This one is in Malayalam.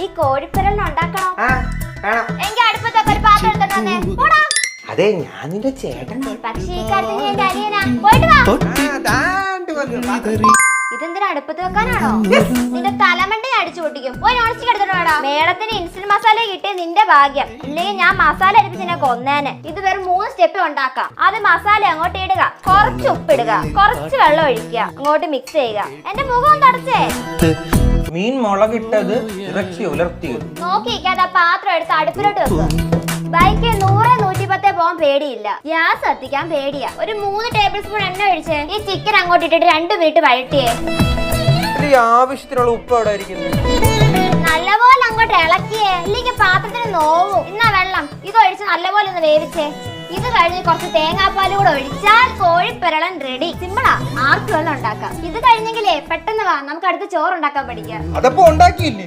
ഈ കോഴിപ്പിരലിന് ഉണ്ടാക്കണോ? എങ്കിൽ അടുപ്പത്തൊക്കെ ഒരു പാത്രം എടുത്തിട്ട് വന്നേ. പോടാ. അതെ ഞാൻ നിന്റെ ചേട്ടൻ. പക്ഷേ ഈ കാര്യത്തിൽ എന്റെ അനിയനാ. പോയിട്ട് വാ. ഇതെന്തിനാ അടുപ്പത്ത് വെക്കാനാണോ? നിന്റെ തലമണ്ട അടിച്ചു പൊട്ടിക്കും. പോയി നോൺ സ്റ്റിക്ക് എടുത്തിട്ട് വേടാ. മേഡത്തിന് ഇൻസ്റ്റന്റ് മസാല കിട്ടിയ നിന്റെ ഭാഗ്യം. ഇല്ലെങ്കിൽ ഞാൻ മസാല എടുത്ത് നിന്നെ കൊന്നേനെ. ഇത് വെറും 3 സ്റ്റെപ്പ് ഉണ്ടാക്കാം. അത് മസാല അങ്ങോട്ട് ഇടുക, കുറച്ച് ഉപ്പിടുക, കുറച്ച് വെള്ളം ഒഴിക്കുക, അങ്ങോട്ട് മിക്സ് ചെയ്യുക. എന്റെ മുഖം തടച്ചേ. മീൻ മുളകിട്ടത് ഇറച്ചി ഉലർത്തിയത് നോക്കിയിരിക്കാതെ പാത്രം എടുത്ത് അടുപ്പിലോട്ട് വെക്കുക. ബൈക്ക് 100-110 പോകാൻ പേടിയില്ല. ഗ്യാസ് കത്തിക്കാൻ പേടിയാ. ഒരു 3 ടേബിൾ സ്പൂൺ എണ്ണ ഒഴിച്ച് ഈ ചിക്കൻ അങ്ങോട്ട് ഇട്ടിട്ട് 2 മിനിറ്റ് വഴറ്റിയേ. ആവശ്യത്തിനുള്ള ഉപ്പ് അവിടെ ഇരിക്കുന്നു. നല്ലപോലെ അങ്ങോട്ട് ഇളക്കിയേ, ഇല്ലെങ്കിൽ പാത്രത്തിന് നോവും. ഇന്നാ വെള്ളം ഇതൊഴിച്ച് നല്ലപോലെ ഒന്ന് വേവിച്ചേ. ഇത് കഴിഞ്ഞ് കുറച്ച് തേങ്ങാപ്പാൽ കൂടെ ഒഴിച്ചാൽ കോഴിപ്പിരളൻ റെഡി. സിമ്പിളാ, ആർക്ക് വേണം ഉണ്ടാക്കാം. ഇത് കഴിഞ്ഞെങ്കിലേ പെട്ടെന്ന് വാ, നമുക്ക് അടുത്ത് ചോറുണ്ടാക്കാൻ പഠിക്കാം. അതപ്പോ ഉണ്ടാക്കിയില്ലേ?